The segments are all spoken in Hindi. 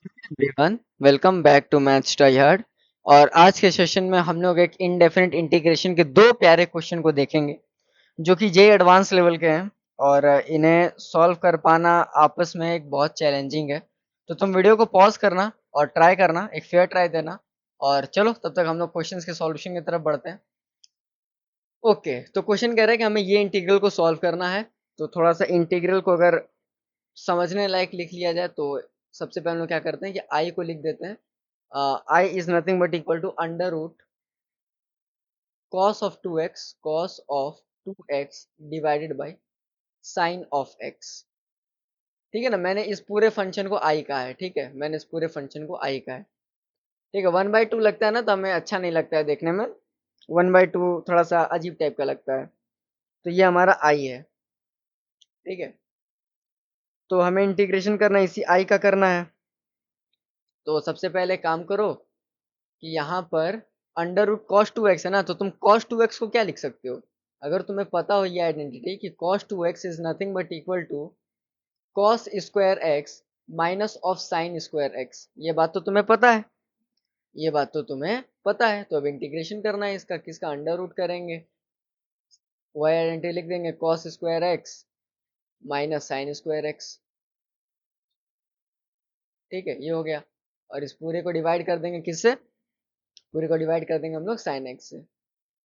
Everyone, welcome back to maths try hard. और आज के सेशन में हम लोग एक इनडेफिनिट इंटीग्रेशन के दो प्यारे क्वेश्चन को देखेंगे जो कि जे एडवांस लेवल के हैं। और इन्हें सॉल्व कर पाना आपस में एक बहुत चैलेंजिंग है। तो तुम वीडियो को पॉज करना और ट्राई करना, एक फेयर ट्राई देना। और चलो तब तक हम लोग क्वेश्चंस के सॉल्यूशन की तरफ बढ़ते हैं। ओके, तो क्वेश्चन कह रहा है कि हमें ये इंटीग्रल को सॉल्व करना है। तो थोड़ा सा इंटीग्रल को अगर समझने लायक लिख लिया जाए तो सबसे पहले हम लोग क्या करते हैं कि आई को लिख देते हैं। I is nothing but equal to under root cos of 2x divided by sin of x। ठीक है ना, मैंने इस पूरे फंक्शन को I कहा है। ठीक है, मैंने इस पूरे फंक्शन को I कहा है। ठीक है, 1/2 लगता है ना, तो हमें अच्छा नहीं लगता है देखने में। 1/2 थोड़ा सा अजीब टाइप का लगता है। तो ये हमारा I है। ठीक है, तो हमें इंटीग्रेशन करना इसी I का करना है। तो सबसे पहले काम करो कि यहाँ पर अंडर रूट कॉस 2x है ना, तो तुम कॉस 2x को क्या लिख सकते हो? अगर तुम्हें पता हो ये आइडेंटिटी कि cos 2x is nothing but equal to cos square x minus of sine square x, ये बात तो तुम्हें पता है। ये बात तो तुम्हें पता है। तो अब इंटीग्रेशन करना है इसका, किसका? अंडर रूट करेंगे, वाई आइडेंटिटी लिख देंगे cos square x minus sine square x. ठीक है, ये हो गया। और इस पूरे को डिवाइड कर देंगे किससे? पूरे को डिवाइड कर देंगे हम लोग साइन एक्स से।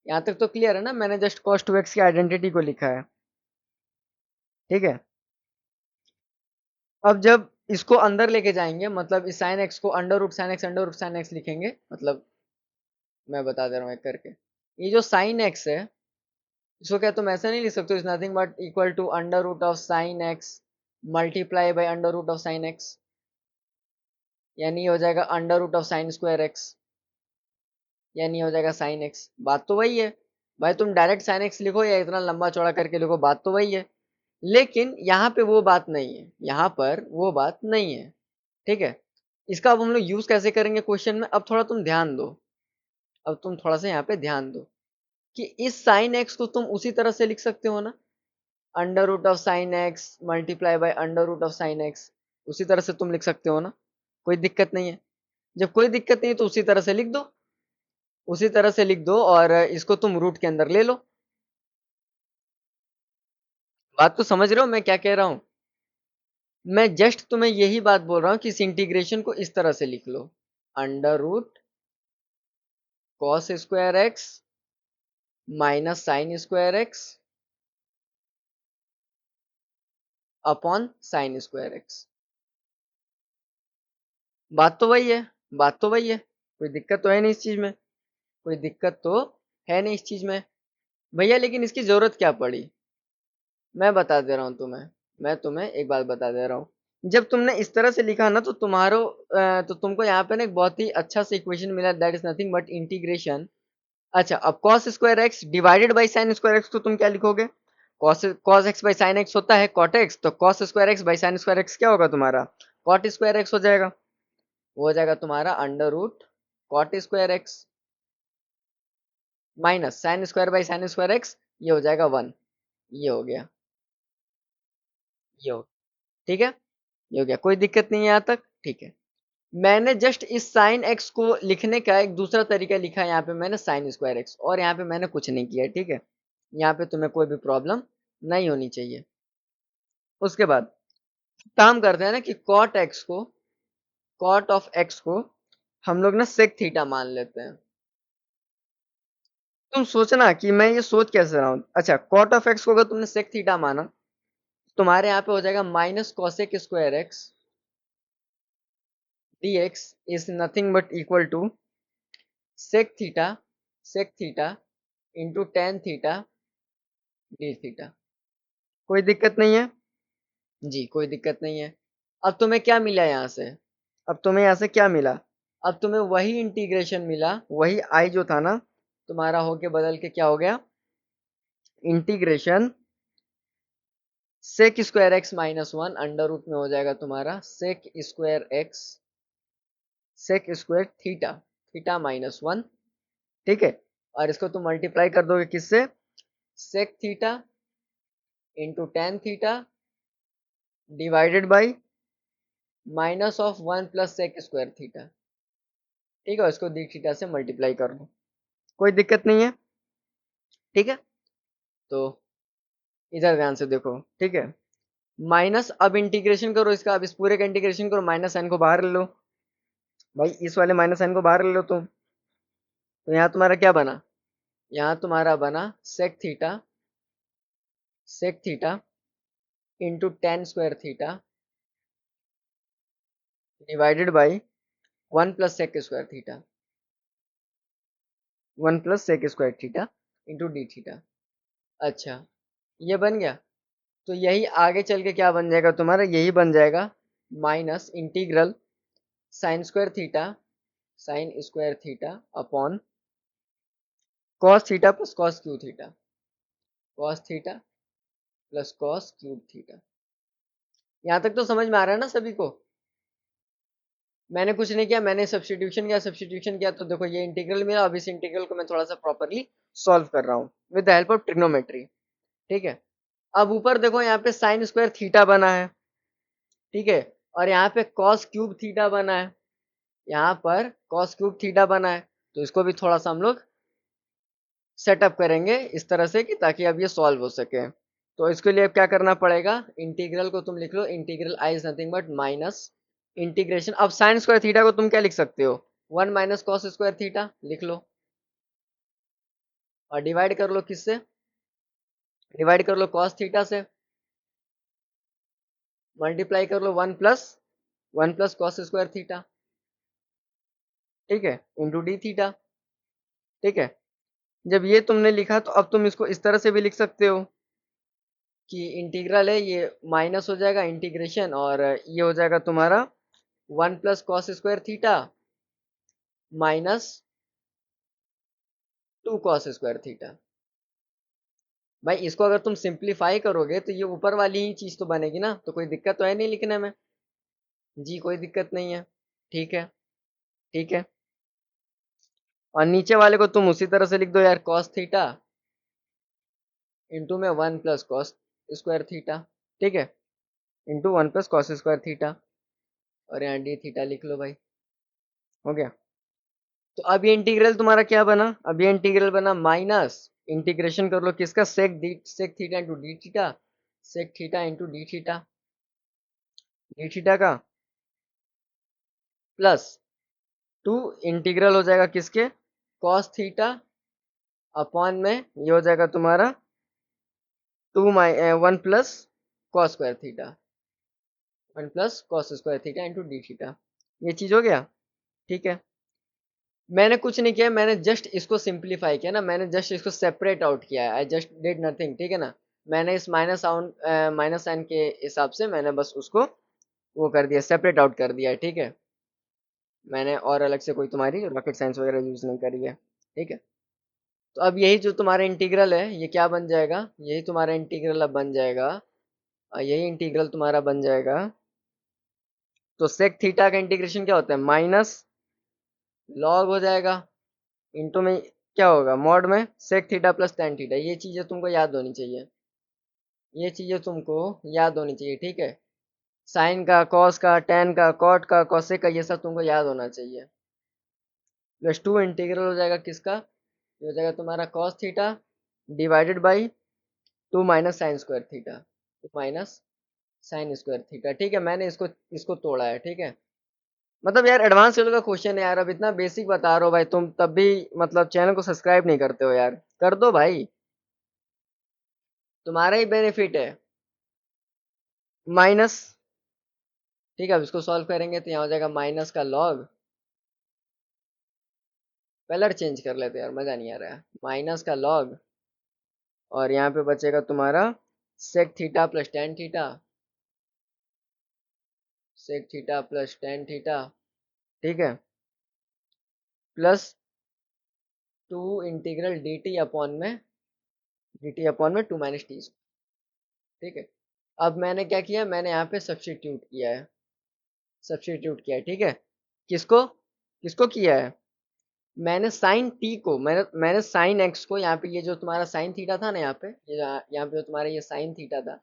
यहाँ तक तो क्लियर है ना, मैंने जस्ट कॉस 2x की आइडेंटिटी को लिखा है। ठीक है, अब जब इसको अंदर लेके जाएंगे, मतलब इस साइन एक्स को अंडर रूट साइन एक्स लिखेंगे, मतलब मैं बता दे रहा हूँ एक करके। ये जो साइन एक्स है, इसको क्या तुम ऐसा नहीं लिख सकते? Is nothing but equal to under root of sine x multiply by under root of sine x, यानी हो जाएगा under root of sine square x, यानी हो जाएगा साइन एक्स। बात तो वही है भाई, तुम डायरेक्ट साइन एक्स लिखो या इतना लंबा चौड़ा करके लिखो, बात तो वही है। लेकिन यहाँ पे वो बात नहीं है, यहाँ पर वो बात नहीं है। ठीक है, इसका अब हम लोग यूज कैसे करेंगे क्वेश्चन में? अब थोड़ा तुम ध्यान दो। अब तुम थोड़ा सा यहाँ पे ध्यान दो कि इस साइन एक्स को तुम उसी तरह से लिख सकते हो ना, under root of sine x multiply by under root of sine x. उसी तरह से तुम लिख सकते हो ना, कोई दिक्कत नहीं है। जब कोई दिक्कत नहीं है तो उसी तरह से लिख दो, उसी तरह से लिख दो और इसको तुम रूट के अंदर ले लो। बात तो समझ रहे हो मैं क्या कह रहा हूँ? मैं जस्ट तुम्हें यही बात बोल रहा हूँ कि इस इंटीग्रेशन को इस तरह से लिख लो, under root cos square x minus sine square x upon sine square x. बात तो वही है, बात तो वही है। कोई दिक्कत तो है नहीं इस चीज में, कोई दिक्कत तो है नहीं इस चीज में भैया। लेकिन इसकी जरूरत क्या पड़ी? मैं बता दे रहा हूँ तुम्हें, मैं तुम्हें एक बात बता दे रहा हूँ। जब तुमने इस तरह से लिखा ना, तो तो तुमको यहाँ पे ना एक बहुत ही अच्छा सा इक्वेशन मिला, that is nothing but integration. अच्छा, अब cos square x divided by sine square x को तुम क्या लिखोगे? cos x by sine x होता है cot एक्स, तो cos square x by sine square x क्या होगा तुम्हारा? cot स्क्वायर एक्स हो जाएगा। वो हो जाएगा तुम्हारा under root cot square x minus sine square by sine square x, ये हो जाएगा 1। ये हो गया, ये हो, ठीक है, ये हो गया। कोई दिक्कत नहीं है यहाँ तक? ठीक है। मैंने जस्ट इस साइन एक्स को लिखने का एक दूसरा तरीका लिखा है, यहाँ पे मैंने साइन स्क्वायर एक्स, और यहाँ पे मैंने कुछ नहीं किया। ठीक है, यहाँ पे तुम्हें कोई भी प्रॉब्लम नहीं होनी चाहिए। उसके बाद काम करते हैं ना कि कॉट ऑफ एक्स को हम लोग ना सेक थीटा मान लेते हैं। तुम सोचना कि मैं ये सोच कैसे रहा हूँ। अच्छा, कॉट ऑफ एक्स को अगर तुमने सेक थीटा माना, तुम्हारे यहाँ पे हो जाएगा minus cosec square x dx is nothing but equal to sec theta, sec theta into tan theta d theta. कोई दिक्कत नहीं है जी, कोई दिक्कत नहीं है। अब तुम्हें क्या मिला यहाँ से? अब तुम्हें यहाँ से क्या मिला? अब तुम्हें वही इंटीग्रेशन मिला, वही आई जो था ना तुम्हारा, होके बदल के क्या हो गया? Integration sec square x minus 1 under root में हो जाएगा तुम्हारा sec square theta, theta minus 1। ठीक है, और इसको तुम मल्टीप्लाई कर दोगे किससे? Sec theta into tan theta divided by minus of 1 plus sec square theta, ठीक है, इसको डी थीटा से मल्टीप्लाई कर लो, कोई दिक्कत नहीं है, ठीक है। तो इधर ध्यान से देखो, ठीक है, माइनस, अब इंटीग्रेशन करो इसका, अब इस पूरे का इंटीग्रेशन करो, माइनस साइन को बाहर ले लो भाई, इस वाले माइनस साइन को बाहर ले लो तुम, तो यहाँ तुम्हारा क्या बना, यहाँ तुम्हारा बना sec theta into tan square theta divided by 1 plus sec square theta, 1 plus sec square theta into d theta. अच्छा, ये बन गया, तो यही आगे चल के क्या बन जाएगा तुम्हारा, यही बन जाएगा minus integral sign square theta upon cos theta plus cos Q theta, cos theta plus cos cube theta. यहाँ तक तो समझ में आ रहा है ना सभी को? मैंने कुछ नहीं किया, मैंने सब्स्टिट्यूशन किया, तो देखो ये इंटीग्रल मिला। अब इस इंटीग्रल को मैं थोड़ा सा प्रॉपरली सॉल्व कर रहा हूँ with the help of trigonometry, ठीक है। अब ऊपर देखो, यहाँ पे साइन स्क्वायर थीटा बना है, ठीक है, और यहाँ पे कॉस क्यूब थीटा बना है, यहाँ पर कॉस क्यूब थीटा बना है, तो इसको भी थोड़ा सा हम लोग सेटअप करेंगे इस तरह से कि ताकि अब ये सॉल्व हो सके। तो इसके लिए अब क्या करना पड़ेगा, इंटीग्रल को तुम लिख लो, integral I is nothing but minus integration, अब साइन स्क्वायर थीटा को तुम क्या लिख सकते हो, 1 माइनस कॉस स्क्वायर थीटा लिख लो, और डिवाइड कर लो किससे, डिवाइड कर लो कॉस थीटा से, मल्टीप्लाई कर लो 1 प्लस कॉस स्क्वायर थीटा, ठीक है, इंटू डी थीटा, ठीक है। जब ये तुमने लिखा तो अब तुम इसको इस तरह से भी लिख सकते हो कि इंटीग्रल है, ये माइनस हो जाएगा इंटीग्रेशन, और ये हो जाएगा तुम्हारा 1 plus cos square theta minus 2 cos square theta. भाई इसको अगर तुम सिंप्लीफाई करोगे तो ये ऊपर वाली ही चीज तो बनेगी ना, तो कोई दिक्कत तो है नहीं लिखने में, जी कोई दिक्कत नहीं है, ठीक है, ठीक है। और नीचे वाले को तुम उसी तरह से लिख दो यार, कॉस थीटा इंटू में 1 प्लस कॉस स्क्वायर थीटा, ठीक है, into 1 plus cos square theta, और यहाँ डी थीटा लिख लो भाई, हो गया। तो अब ये इंटीग्रल तुम्हारा क्या बना, अब ये इंटीग्रल बना माइनस इंटीग्रेशन कर लो किसका, sec theta into d theta, sec theta into d theta का, प्लस 2 इंटीग्रल हो जाएगा किसके, कॉस थीटा अपॉन में ये हो जाएगा तुम्हारा 1 plus cos square theta, 1 plus cos square theta into d theta, ये चीज हो गया, ठीक है। मैंने कुछ नहीं किया, मैंने जस्ट इसको सिंप्लीफाई किया ना, मैंने जस्ट इसको सेपरेट आउट किया है, आई जस्ट डिड नथिंग, ठीक है ना। मैंने इस माइनस साइन के हिसाब से मैंने बस उसको वो कर दिया, सेपरेट आउट कर दिया है, ठीक है। मैंने और अलग से कोई तुम्हारी रॉकेट साइंस वगैरह यूज नहीं करी है, ठीक है। तो अब यही जो तुम्हारा इंटीग्रल है ये क्या बन जाएगा, यही तुम्हारा इंटीग्रल अब बन जाएगा, यही इंटीग्रल तुम्हारा बन जाएगा। तो सेक थीटा का इंटीग्रेशन क्या होता है, माइनस लॉग हो जाएगा, इंटू में क्या होगा, मॉड में sec theta plus tan theta, ये चीजें तुमको याद होनी चाहिए, ये चीजें तुमको याद होनी चाहिए, ठीक है। साइन का, कॉस का, टेन का, कॉट का, कॉसेक का, ये सब तुमको याद होना चाहिए। प्लस 2 इंटीग्रल हो जाएगा किसका, ये हो जाएगा तुम्हारा cos theta divided by 2 minus sine square theta, 2 minus sine square theta, ठीक है। मैंने इसको इसको तोड़ा है, ठीक है। मतलब यार एडवांस लेवल का क्वेश्चन है यार, अब इतना बेसिक बता रहा हो भाई तुम, तब भी मतलब चैनल को सब्सक्राइब नहीं करते हो यार, कर दो भाई, तुम्हारा ही बेनिफिट है। माइनस, ठीक है, अब इसको सॉल्व करेंगे तो यहाँ हो जाएगा माइनस का लॉग, कलर चेंज कर लेते यार, मजा नहीं आ रहा है, माइनस का लॉग, और यहाँ पे बचेगा तुम्हारा sec theta plus tan theta, sec theta plus tan theta, ठीक है, plus 2 integral d t upon में 2 माइनस टी, ठीक है। अब मैंने क्या किया, मैंने यहाँ पे सब्स्टिट्यूट किया है, सब्स्टिट्यूट किया है, ठीक है। किसको किसको किया है, मैंने साइन टी को, मैंने साइन एक्स को, यहाँ पे ये जो तुम्हारा साइन थीटा था ना, यहाँ पे ये यहाँ पे जो तुम्हारा ये साइन थीटा था,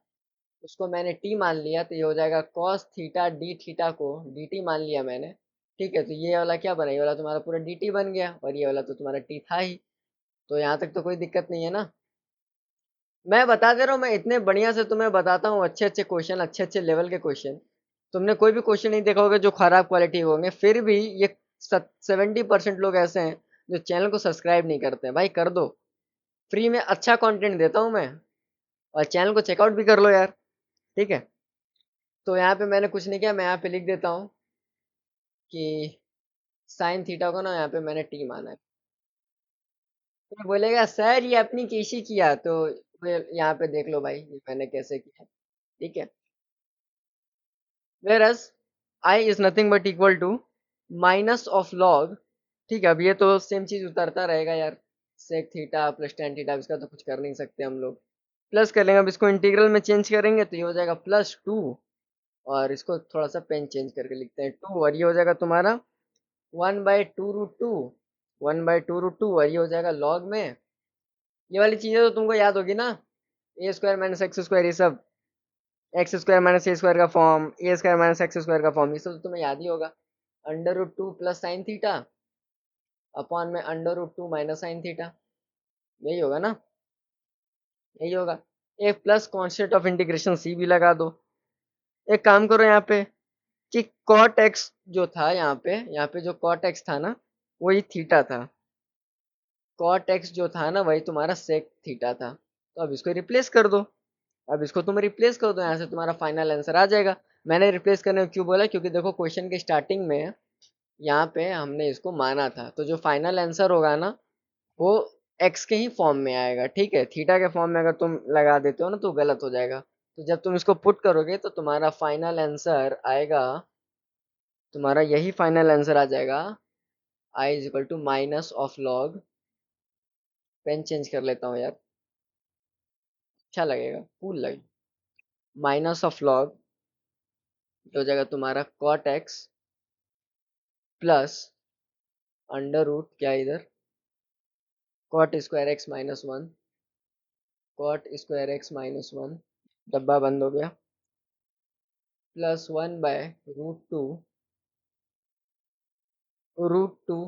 उसको मैंने टी मान लिया, तो ये हो जाएगा कॉस थीटा डी थीटा को डी टी मान लिया मैंने। ठीक है, तो ये वाला क्या बना, ये वाला तुम्हारा पूरा डी टी बन गया, और ये वाला तो तुम्हारा टी था ही। तो यहाँ तक तो कोई दिक्कत नहीं है ना। मैं बता दे रहा हूँ, मैं इतने बढ़िया से तुम्हें बताता हूँ अच्छे अच्छे क्वेश्चन, अच्छे अच्छे लेवल के क्वेश्चन। तुमने कोई भी क्वेश्चन नहीं देखा होगा जो खराब क्वालिटी के होंगे, फिर भी ये 70% लोग ऐसे हैं जो चैनल को सब्सक्राइब नहीं करते हैं। भाई कर दो, फ्री में अच्छा कंटेंट देता हूँ मैं, और चैनल को चेकआउट भी कर लो यार। ठीक है, तो यहाँ पे मैंने कुछ नहीं किया, मैं यहाँ पे लिख देता हूँ कि साइन थीटा को ना यहाँ पे मैंने टी माना है। तो बोलेगा सर ये अपनी कैसे किया, तो यहाँ पे देख लो भाई ये मैंने कैसे किया। ठीक है, whereas I is nothing but equal to minus of log. ठीक है, अब ये तो सेम चीज उतरता रहेगा यार, sec theta plus tan theta, इसका तो कुछ कर नहीं सकते हम लोग। प्लस कर लेंगे, अब इसको इंटीग्रल में चेंज करेंगे तो ये हो जाएगा +2, और इसको थोड़ा सा पेन चेंज करके लिखते हैं 2, और ये हो जाएगा तुम्हारा 1/2√2, 1/2√2, और ये हो जाएगा लॉग में। ये वाली चीजें तो तुमको याद होगी ना, ए स्क्वायर माइनस एक्स स्क्वायर, ये सब एक्स स्क्वायर माइनस ए स्क्वायर का फॉर्म, ए स्क्वायर माइनस एक्स स्क्वायर का फॉर्म, ये सब तो तुम्हें याद ही होगा। √2 प्लस साइन थीटा अपॉन में √2 माइनस साइन थीटा, यही होगा ना, यही होगा। एक प्लस कांस्टेंट ऑफ इंटीग्रेशन सी भी लगा दो। एक काम करो यहाँ पे कि कॉट एक्स जो था यहाँ पे जो कॉट एक्स था ना, वही थीटा था। कॉट एक्स जो था ना वही तुम्हारा सेक थीटा था। तो अब इसको रिप्लेस कर दो, अब इसको तुम रिप्लेस कर दो, यहाँ से तुम्हारा फाइनल आंसर आ जाएगा। मैंने रिप्लेस करने को क्यों बोला, क्योंकि देखो क्वेश्चन के स्टार्टिंग में यहाँ पे हमने इसको माना था, तो जो फाइनल आंसर होगा ना वो एक्स के ही फॉर्म में आएगा। ठीक है, थीटा के फॉर्म में अगर तुम लगा देते हो ना तो गलत हो जाएगा। तो जब तुम इसको पुट करोगे तो तुम्हारा फाइनल आंसर आएगा, तुम्हारा यही फाइनल आंसर आ जाएगा, I is equal to minus of log, pen change कर लेता हूँ यार, अच्छा लगेगा, कूल लगेगा। माइनस ऑफ लॉग हो जाएगा तुम्हारा cot x plus under root क्या इधर, cot square x minus one, cot square x minus one, डब्बा बंद हो गया, प्लस 1/√2, √2।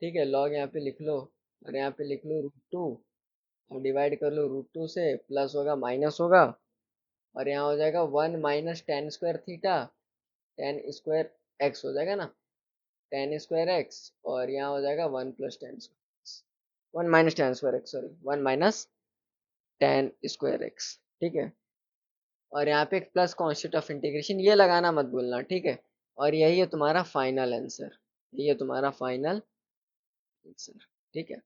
ठीक है, लॉग यहाँ पे लिख लो, और यहाँ पे लिख लो √2, और डिवाइड कर लो √2 से, प्लस होगा माइनस होगा, और यहाँ हो जाएगा 1 minus ten square theta, ten square x हो जाएगा ना, टेन स्क्वायर एक्स, और यहाँ हो जाएगा 1 plus ten square, 1 minus ten square x, sorry 1 minus ten square x. ठीक है, और यहाँ पे एक प्लस कॉन्स्टेंट ऑफ इंटीग्रेशन, ये लगाना मत भूलना। ठीक है, और यही है तुम्हारा फाइनल आंसर, यही है तुम्हारा फाइनल आंसर। ठीक है,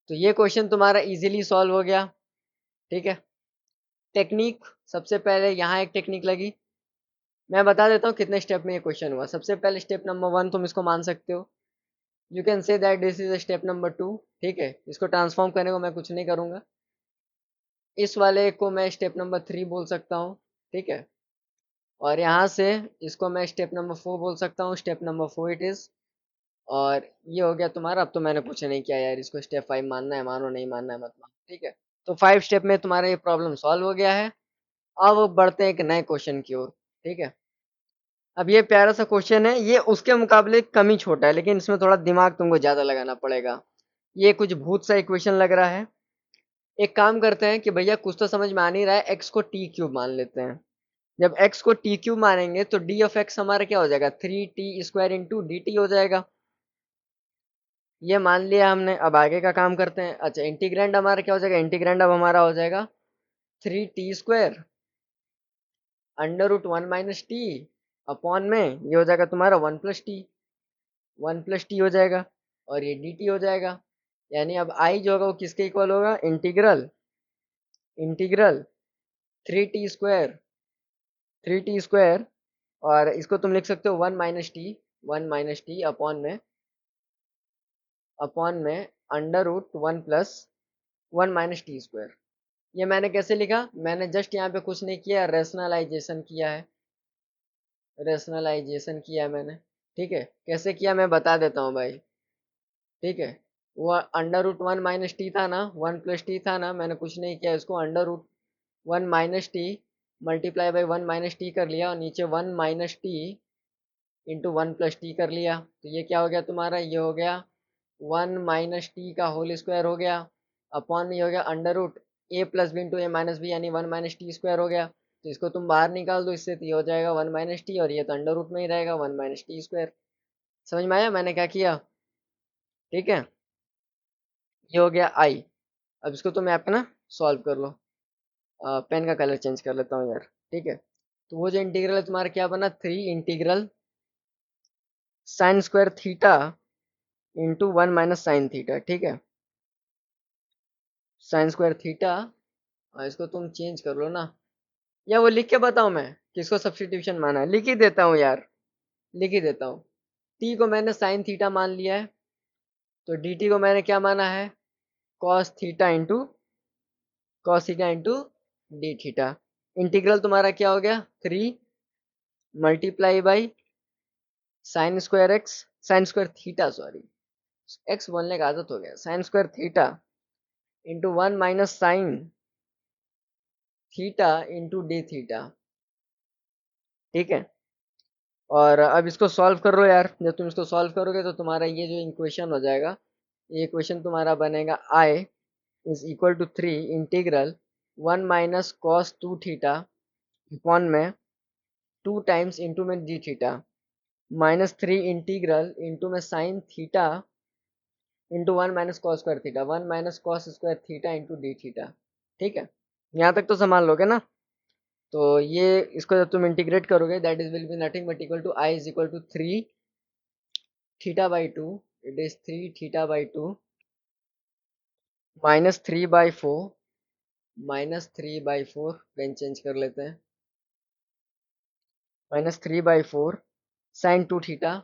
तो ये क्वेश्चन तुम्हारा इजीली सॉल्व हो गया। ठीक है, टेक्निक, सबसे पहले यहाँ एक टेक्निक लगी, मैं बता देता हूँ कितने स्टेप में ये क्वेश्चन हुआ। सबसे पहले स्टेप नंबर 1 तुम इसको मान सकते हो, you can say that this is step number 2। ठीक है, इसको ट्रांसफॉर्म करने को मैं कुछ नहीं करूंगा, इस वाले को मैं स्टेप नंबर 3 बोल सकता हूँ। ठीक है, और यहाँ से इसको मैं स्टेप नंबर 4 बोल सकता हूँ, स्टेप नंबर 4 इट इज। और ये हो गया तुम्हारा, अब तो मैंने कुछ नहीं किया यार, इसको स्टेप 5 मानना है मानो, नहीं मानना है मत मानो। ठीक है, तो 5 स्टेप में तुम्हारा ये प्रॉब्लम सॉल्व हो गया है। अब बढ़ते हैं एक नए क्वेश्चन की ओर। ठीक है, अब ये प्यारा सा क्वेश्चन है, ये उसके मुकाबले कम ही छोटा है, लेकिन इसमें थोड़ा दिमाग तुमको ज्यादा लगाना पड़ेगा। ये कुछ भूत सा इक्वेशन लग रहा है। एक काम करते हैं कि भैया कुछ तो समझ में आ नहीं रहा है, एक्स को टी क्यूब मान लेते हैं। जब एक्स को टी क्यूब मानेंगे तो डी ऑफ एक्स हमारा क्या हो जाएगा, 3t² इंटू डी टी हो जाएगा। ये मान लिया हमने, अब आगे का काम करते हैं। अच्छा, इंटीग्रेंड हमारा क्या हो जाएगा, इंटीग्रेंड अब हमारा हो जाएगा 3t² √1 माइनस टी अपॉन में ये हो जाएगा तुम्हारा 1 + t, 1 + t हो जाएगा, और ये डी टी हो जाएगा। यानी अब आई जो होगा वो किसके इक्वल होगा, इंटीग्रल इंटीग्रल 3t², 3t² और इसको तुम लिख सकते हो 1 - t अपॉन में √1 + 1 - t²। ये मैंने कैसे लिखा, मैंने जस्ट यहाँ पे कुछ नहीं किया, रेशनलाइजेशन किया है, रेशनलाइजेशन किया है मैंने। ठीक है, कैसे किया मैं बता देता हूँ भाई। ठीक है, वो √1 - t था ना, 1 + t था ना, मैंने कुछ नहीं किया, इसको √1 - t multiply by 1 minus T कर लिया और नीचे 1 minus T into 1 plus T कर लिया। तो ये क्या हो गया तुम्हारा, ये हो गया 1 माइनस टी का होल स्क्वायर हो गया, अपॉन में ये हो गया अंडर रूट ए प्लस बी इंटू ए माइनस बी, यानी 1 माइनस टी स्क्वायर हो गया। तो इसको तुम बाहर निकाल दो इससे, तो ये हो जाएगा 1 माइनस टी, और ये तो अंडर रूट में ही रहेगा 1 माइनस टी स्क्वायर। समझ में आया मैंने क्या किया? ठीक है, ये हो गया आई। अब इसको तुम ऐप ना सॉल्व कर लो। पेन का कलर चेंज कर लेता हूँ यार। ठीक है, तो वो जो इंटीग्रल है तुम्हारा क्या बना, 3 integral sign square theta into 1 minus sine theta. ठीक है, साइन स्क्वायर थीटा, इसको तुम चेंज कर लो ना, या वो लिख के बताऊं मैं किसको सब्स्टिट्यूशन माना है? लिख ही देता हूँ यार, लिख ही देता हूँ। टी को मैंने साइन थीटा मान लिया है, तो डी टी को मैंने क्या माना है, cos theta into d theta. Integral तुम्हारा क्या हो गया, 3 multiply by sine square x, sign square theta, sorry x बोलने का आदत हो गया, sign square theta into 1 minus sign theta into d theta. ठीक है, और अब इसको सॉल्व कर लो यार। जब तुम इसको सॉल्व करोगे तो तुम्हारा ये जो इक्वेशन हो जाएगा, ये इक्वेशन तुम्हारा बनेगा I is equal to 3 integral 1 minus cos 2 theta upon में 2 टाइम्स इंटू में d theta minus 3 integral into में sine theta into 1 minus cos square theta 1 minus cos square theta into d theta. ठीक है, यहाँ तक तो संभाल लोगे ना? तो ये इसको जब तुम इंटीग्रेट करोगे, that is will be nothing but equal to I is equal to 3 theta by 2, it is 3 theta by 2 minus 3 by 4, minus 3 by 4, pen change कर लेते हैं, minus 3 by 4 sine 2 theta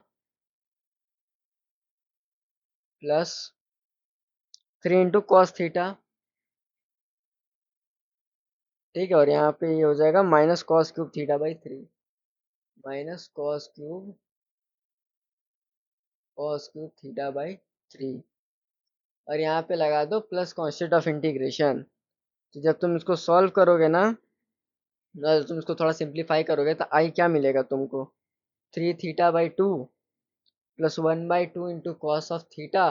plus 3 into cos theta. ठीक है, और यहाँ पे ये हो जाएगा minus cos cube theta by 3, minus cos cube theta by 3, और यहाँ पे लगा दो प्लस कॉन्स्टेंट ऑफ इंटीग्रेशन। तो जब तुम इसको सॉल्व करोगे ना, तुम इसको थोड़ा सिंप्लीफाई करोगे तो आई क्या मिलेगा तुमको, 3 theta by 2 plus 1 by 2 into cos of theta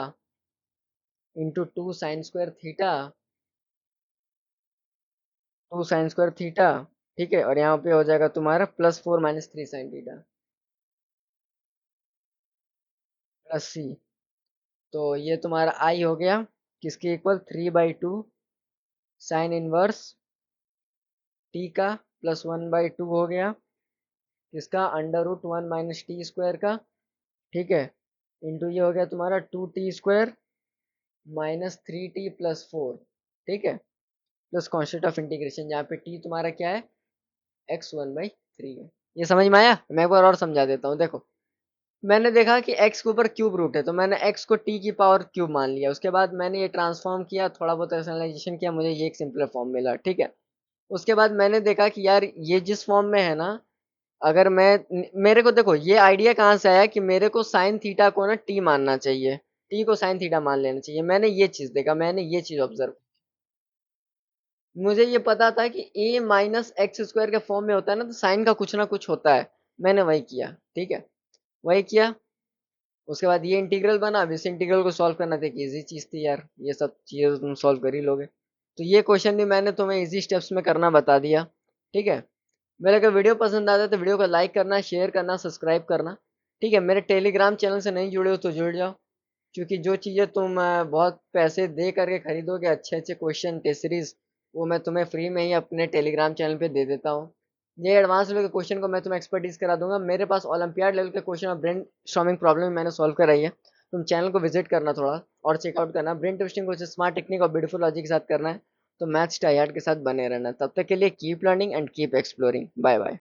into 2 sine square theta, 2 sine square theta. ठीक है, और यहाँ पे हो जाएगा तुम्हारा plus 4 minus 3 sine theta plus C. तो ये तुम्हारा आई हो गया किसके इक्वल, 3/2 साइन इनवर्स टी का प्लस 1/2 हो गया किसका, under root 1 minus t square का। ठीक है, इंटू ये हो गया तुम्हारा 2t² माइनस 3t प्लस 4। ठीक है, प्लस कॉन्स्टेंट ऑफ इंटीग्रेशन, जहाँ पे t तुम्हारा क्या है, x1/3 है। ये समझ में आया? मैं एक बार और समझा देता हूँ। देखो, मैंने देखा कि x के ऊपर क्यूब रूट है, तो मैंने x को t की पावर क्यूब मान लिया। उसके बाद मैंने ये ट्रांसफॉर्म किया, थोड़ा बहुत रैशनलाइजेशन किया, मुझे ये एक सिंपलर फॉर्म मिला। ठीक है, उसके बाद मैंने देखा कि यार ये जिस फॉर्म में है ना, अगर मैं, मेरे को देखो ये आइडिया कहाँ से आया कि मेरे को साइन थीटा को ना टी मानना चाहिए, टी को साइन थीटा मान लेना चाहिए। मैंने ये चीज देखा, मैंने ये चीज ऑब्जर्व, मुझे ये पता था कि ए माइनस एक्स स्क्वायर के फॉर्म में होता है ना, तो साइन का कुछ ना कुछ होता है। मैंने वही किया। ठीक है, वही किया। उसके बाद ये इंटीग्रल बना। अब इस इंटीग्रल को सॉल्व करना था, एक इजी चीज थी यार, ये सब चीजें तुम सॉल्व कर ही लोगे। तो ये क्वेश्चन भी मैंने तुम्हें इजी स्टेप्स में करना बता दिया। ठीक है, मेरे अगर वीडियो पसंद आता है तो वीडियो को लाइक करना, शेयर करना, सब्सक्राइब करना। ठीक है, मेरे टेलीग्राम चैनल से नहीं जुड़े हो तो जुड़ जाओ, क्योंकि जो चीज़ें तुम बहुत पैसे दे करके खरीदोगे, अच्छे अच्छे क्वेश्चन टेस्ट सीरीज, वो मैं तुम्हें फ्री में ही अपने टेलीग्राम चैनल पे दे देता हूँ। ये एडवांस लेवल के क्वेश्चन को मैं तुम्हें एक्सपर्टीज करा दूंगा। मेरे पास ओलंपियाड लेवल के क्वेश्चन और ब्रेन स्टॉर्मिंग प्रॉब्लम मैंने सॉल्व कराई है। तुम चैनल को विजिट करना थोड़ा और चेकआउट करना। ब्रेन ट्विस्टिंग को स्मार्ट टेक्निक और ब्यूटीफुल लॉजिक के साथ करना है, तो मैथ्स टाइयार्ड के साथ बने रहना। तब तक के लिए keep learning and keep exploring. Bye bye.